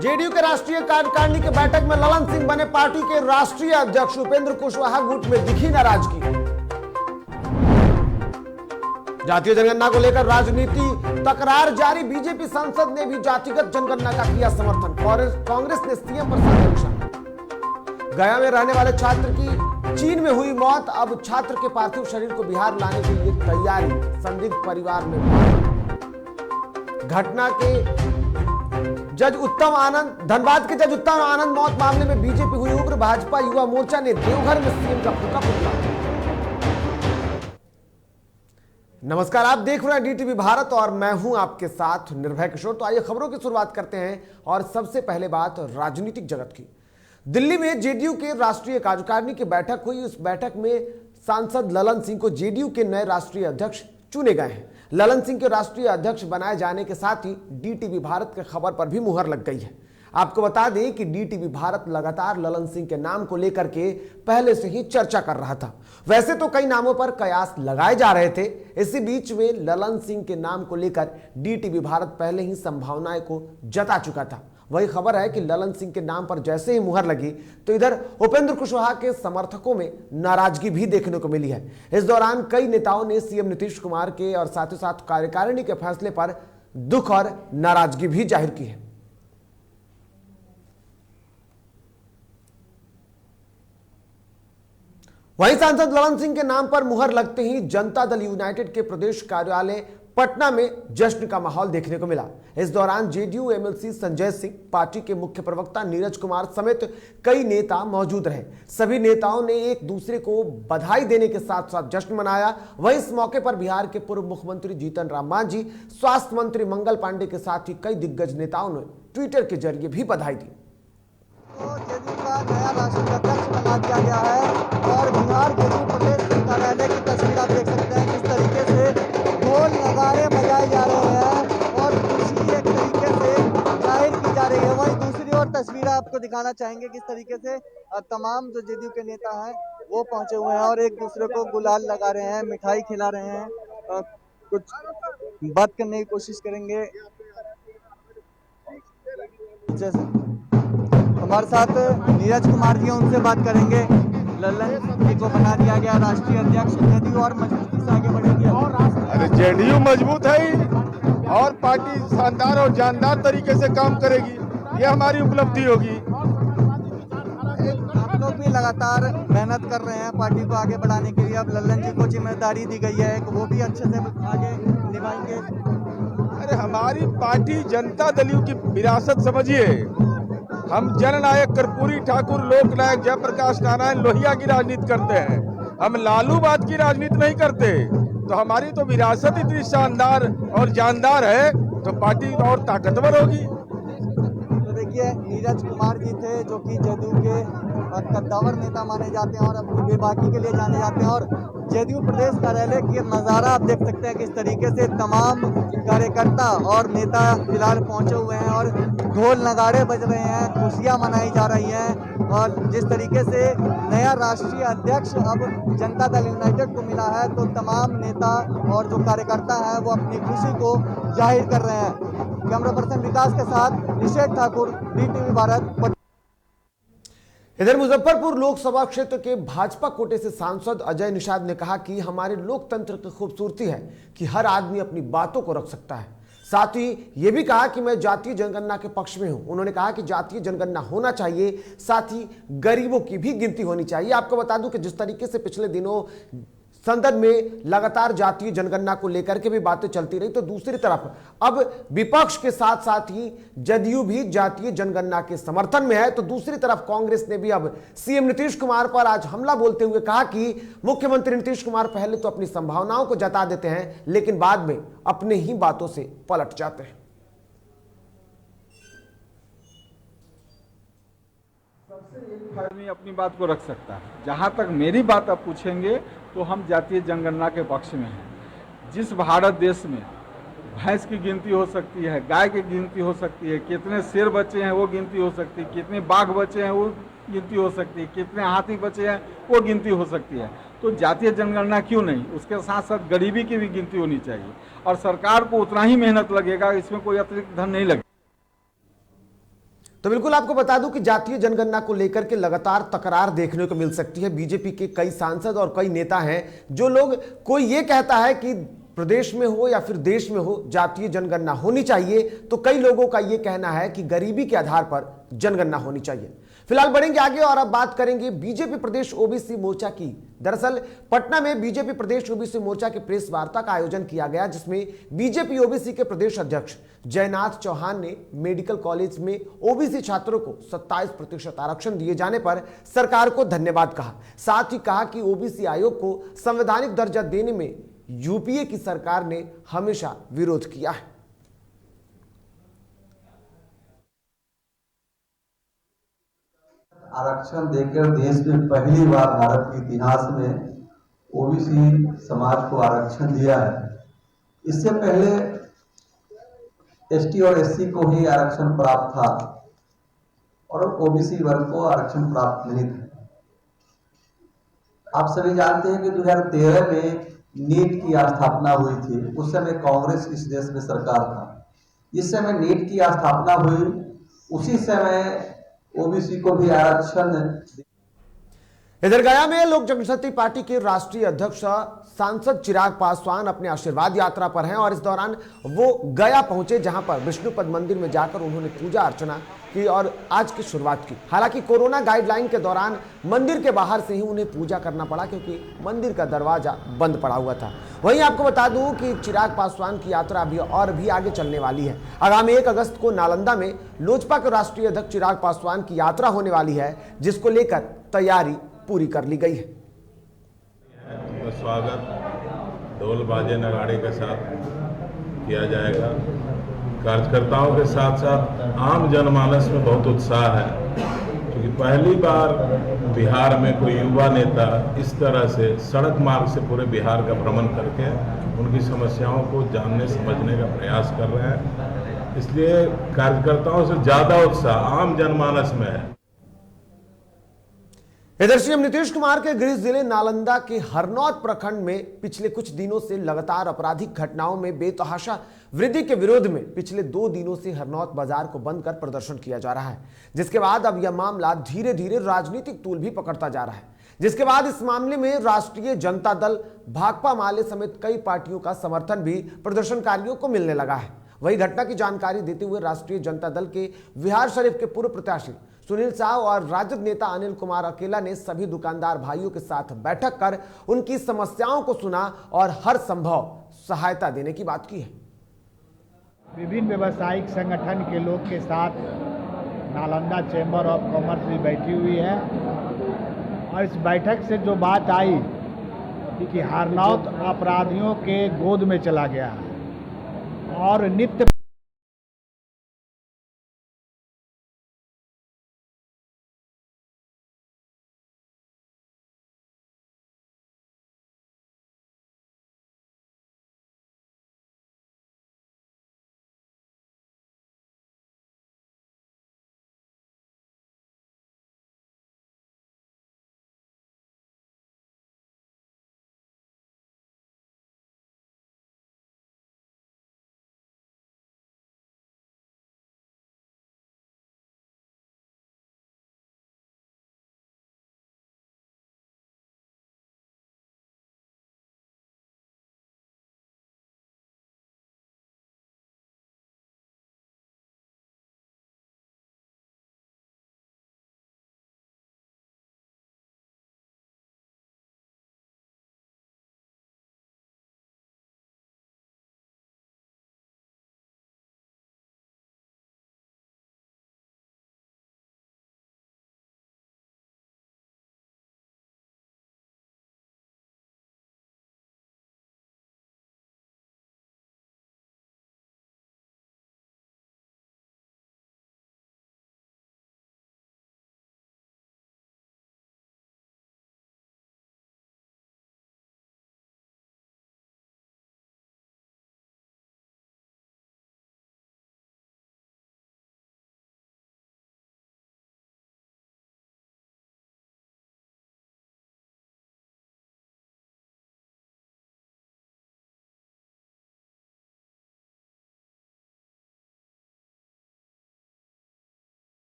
JDU के राष्ट्रीय कार्यकारिणी की बैठक में ललन सिंह बने पार्टी के राष्ट्रीय अध्यक्ष। उपेंद्र कुशवाहा गुट में दिखी नाराजगी। जातीय जनगणना को लेकर राजनीति तकरार जारी। बीजेपी सांसद ने भी जातिगत जनगणना का किया समर्थन। कांग्रेस ने सीएम पर साधा निशाना। गया में रहने वाले छात्र की चीन में हुई मौत। अब छात्र के पार्थिव शरीर को बिहार लाने के लिए तैयारी। संदिग्ध परिवार में घटना के जज उत्तम आनंद, धनबाद के जज उत्तम आनंद मौत मामले में बीजेपी हुई उग्र। भाजपा युवा मोर्चा ने देवघर में सीएम का फूका पुतला। नमस्कार, आप देख रहे हैं डीटीवी भारत और मैं हूं आपके साथ निर्भय किशोर। तो आइए खबरों की शुरुआत करते हैं और सबसे पहले बात राजनीतिक जगत की। दिल्ली में जेडीयू के राष्ट्रीय कार्यकारिणी की बैठक हुई। उस बैठक में सांसद ललन सिंह को जेडीयू के नए राष्ट्रीय अध्यक्ष चुने गए हैं। ललन सिंह के राष्ट्रीय अध्यक्ष बनाए जाने के साथ ही डीटीवी भारत के खबर पर भी मुहर लग गई है। आपको बता दें कि डीटीवी भारत लगातार ललन सिंह के नाम को लेकर के पहले से ही चर्चा कर रहा था। वैसे तो कई नामों पर कयास लगाए जा रहे थे। इसी बीच में ललन सिंह के नाम को लेकर डीटीवी भारत पहले ही संभावनाएं को जता चुका था। वही खबर है कि ललन सिंह के नाम पर जैसे ही मुहर लगी तो इधर उपेंद्र कुशवाहा के समर्थकों में नाराजगी भी देखने को मिली है। इस दौरान कई नेताओं ने सीएम नीतीश कुमार के और साथ ही साथ कार्यकारिणी के फैसले पर दुख और नाराजगी भी जाहिर की है। वहीं सांसद ललन सिंह के नाम पर मुहर लगते ही जनता दल यूनाइटेड के प्रदेश कार्यालय पटना में जश्न का माहौल देखने को मिला। इस दौरान JDU MLC Sanjay Singh, party के मुख्य प्रवक्ता नीरज कुमार समेत कई नेता मौजूद रहे। सभी नेताओं ने एक दूसरे को बधाई देने के साथ साथ जश्न मनाया। वहीं इस मौके पर बिहार के पूर्व मुख्यमंत्री जीतन राम मांझी, स्वास्थ्य मंत्री मंगल पांडे के साथ ही कई दिग्गज नेताओं ने ट्विटर के जरिए भी बधाई दी। जेडीयू का नया राष्ट्रीय अध्यक्ष बना दिया गया है और बिहार जेडीयू प्रदेश कार्यालय की तस्वीर आप देख सकते हैं। किस तरीके से ढोल नगाड़े बजाए जा रहे हैं और खुशी एक तरीके से जाहिर की जा रही है। वहीं दूसरी ओर तस्वीर आपको दिखाना चाहेंगे किस तरीके से तमाम जो जेडीयू के नेता हैं वो पहुंचे हुए हैं और एक दूसरे को गुलाल लगा रहे हैं, मिठाई खिला रहे हैं, कुछ बात करने की कोशिश करेंगे। जैसे हमारे साथ नीरज कुमार जी, उनसे बात करेंगे। ललन जी को बना दिया गया राष्ट्रीय अध्यक्ष। जेडीयू और मजबूती से आगे बढ़ेगी। अरे जेडीयू मजबूत है ही और पार्टी शानदार और जानदार तरीके से काम करेगी, ये हमारी उपलब्धि होगी। आप लोग भी लगातार मेहनत कर रहे हैं पार्टी को आगे बढ़ाने के लिए। अब ललन जी को जिम्मेदारी दी गई है, वो भी अच्छे से आगे निभाएंगे। अरे हमारी पार्टी जनता दल की विरासत समझिए। हम जननायक कर्पूरी ठाकुर, लोकनायक जयप्रकाश नारायण लोहिया की राजनीति करते हैं। हम लालूवाद की राजनीति नहीं करते। तो हमारी तो विरासत इतनी शानदार और जानदार है तो पार्टी और ताकतवर होगी। तो देखिए, नीरज कुमार जी थे जो कि जेडीयू के कद्दावर नेता माने जाते हैं और अपनी बेबाकी के लिए जाने जाते हैं। और जेडीयू प्रदेश कार्यालय की नज़ारा आप देख सकते हैं किस तरीके से तमाम कार्यकर्ता और नेता फिलहाल पहुंचे हुए हैं और ढोल नगाड़े बज रहे हैं, खुशियां मनाई जा रही हैं। और जिस तरीके से नया राष्ट्रीय अध्यक्ष अब जनता दल यूनाइटेड को मिला है तो तमाम नेता और जो कार्यकर्ता हैं वो अपनी खुशी को जाहिर कर रहे हैं। कैमरा पर्सन विकास के साथ निषेध ठाकुर, डीटीवी भारत। इधर मुजफ्फरपुर लोकसभा क्षेत्र के भाजपा कोटे से सांसद अजय निषाद ने कहा कि हमारे लोकतंत्र की खूबसूरती है कि हर आदमी अपनी बातों को रख सकता है। साथ ही ये भी कहा कि मैं जातीय जनगणना के पक्ष में हूं। उन्होंने कहा कि जातीय जनगणना होना चाहिए, साथ ही गरीबों की भी गिनती होनी चाहिए। आपको बता दूं कि जिस तरीके से पिछले दिनों संसद में लगातार जातीय जनगणना को लेकर के भी बातें चलती रही, तो दूसरी तरफ अब विपक्ष के साथ साथ ही जदयू भी जातीय जनगणना के समर्थन में है। तो दूसरी तरफ कांग्रेस ने भी अब सीएम नीतीश कुमार पर आज हमला बोलते हुए कहा कि मुख्यमंत्री नीतीश कुमार पहले तो अपनी संभावनाओं को जता देते हैं लेकिन बाद में अपने ही बातों से पलट जाते हैं। सबसे एक आदमी अपनी बात को रख सकता है। जहां तक मेरी बात आप पूछेंगे तो हम जातीय जनगणना के पक्ष में हैं। जिस भारत देश में भैंस की गिनती हो सकती है, गाय की गिनती हो सकती है, कितने शेर बचे हैं वो गिनती हो सकती है, कितने बाघ बचे हैं वो गिनती हो सकती है, कितने हाथी बचे हैं वो गिनती हो सकती है, तो जातीय जनगणना क्यों नहीं? उसके साथ साथ गरीबी की भी गिनती होनी चाहिए और सरकार को उतना ही मेहनत लगेगा, इसमें कोई अतिरिक्त धन नहीं लगेगा। तो बिल्कुल आपको बता दूं कि जातीय जनगणना को लेकर के लगातार तकरार देखने को मिल सकती है। बीजेपी के कई सांसद और कई नेता हैं जो लोग, कोई ये कहता है कि प्रदेश में हो या फिर देश में हो जातीय जनगणना होनी चाहिए, तो कई लोगों का यह कहना है कि गरीबी के आधार पर जनगणना होनी चाहिए। फिलहाल बढ़ेंगे आगे और अब बात करेंगे बीजेपी प्रदेश ओबीसी मोर्चा की। दरअसल पटना में बीजेपी प्रदेश ओबीसी मोर्चा की प्रेस वार्ता का आयोजन किया गया, जिसमें बीजेपी ओबीसी के प्रदेश अध्यक्ष जयनाथ चौहान ने मेडिकल कॉलेज में ओबीसी छात्रों को 27% आरक्षण दिए जाने पर सरकार को धन्यवाद कहा। साथ ही कहा कि ओबीसी आयोग को संवैधानिक दर्जा देने में यूपीए की सरकार ने हमेशा विरोध किया है। आरक्षण देकर देश में पहली बार भारत के इतिहास में ओबीसी समाज को आरक्षण दिया है। इससे पहले एसटी और एससी को ही आरक्षण प्राप्त था और ओबीसी वर्ग को आरक्षण प्राप्त नहीं था। आप सभी जानते हैं कि 2013 में नीट की स्थापना हुई थी। उस समय कांग्रेस इस देश में सरकार था। जिस समय नीट की स्थापना हुई उसी समय ओबीसी को भी आरक्षण। इधर गया में लोक जनशक्ति पार्टी के राष्ट्रीय अध्यक्ष सांसद चिराग पासवान अपने आशीर्वाद यात्रा पर हैं और इस दौरान वो गया पहुंचे, जहां पर विष्णुपद मंदिर में जाकर उन्होंने पूजा अर्चना की और आज की शुरुआत की। हालांकि कोरोना गाइडलाइन के दौरान मंदिर के बाहर से ही उन्हें पूजा करना पड़ा, क्योंकि मंदिर का दरवाजा बंद पड़ा हुआ था। वहीं आपको बता दूं कि चिराग पासवान की यात्रा भी आगे चलने वाली है। आगामी 1 अगस्त को नालंदा में लोजपा के राष्ट्रीय अध्यक्ष चिराग पासवान की यात्रा होने वाली है, जिसको लेकर तैयारी पूरी कर ली गई है। तो स्वागत ढोल बाजे नगाड़े के साथ किया जाएगा। कार्यकर्ताओं के साथ साथ आम जनमानस में बहुत उत्साह है, क्योंकि पहली बार बिहार में कोई युवा नेता इस तरह से सड़क मार्ग से पूरे बिहार का भ्रमण करके उनकी समस्याओं को जानने समझने का प्रयास कर रहे हैं। इसलिए कार्यकर्ताओं से ज़्यादा उत्साह आम जनमानस में है। इधर सीएम नीतीश कुमार के गृह जिले नालंदा के हरनौत प्रखंड में पिछले कुछ दिनों से लगातार आपराधिक घटनाओं में बेतहाशा वृद्धि के विरोध में पिछले 2 दिनों से हरनौत बाजार को बंद कर प्रदर्शन किया जा रहा है, जिसके बाद अब यह मामला धीरे धीरे राजनीतिक तूल भी पकड़ता जा रहा है। जिसके बाद इस मामले में राष्ट्रीय जनता दल, भाकपा माले समेत कई पार्टियों का समर्थन भी प्रदर्शनकारियों को मिलने लगा है। वही घटना की जानकारी देते हुए राष्ट्रीय जनता दल के बिहार शरीफ के पूर्व प्रत्याशी सुनील साव और राजद नेता अनिल कुमार अकेला ने सभी दुकानदार भाइयों के साथ बैठक कर उनकी समस्याओं को सुना और हर संभव सहायता देने की बात की है। विभिन्न व्यवसायिक संगठन के लोग के साथ नालंदा चैम्बर ऑफ कॉमर्स भी बैठी हुई है और इस बैठक से जो बात आई कि हरनौत अपराधियों के गोद में चला गया है और नित्य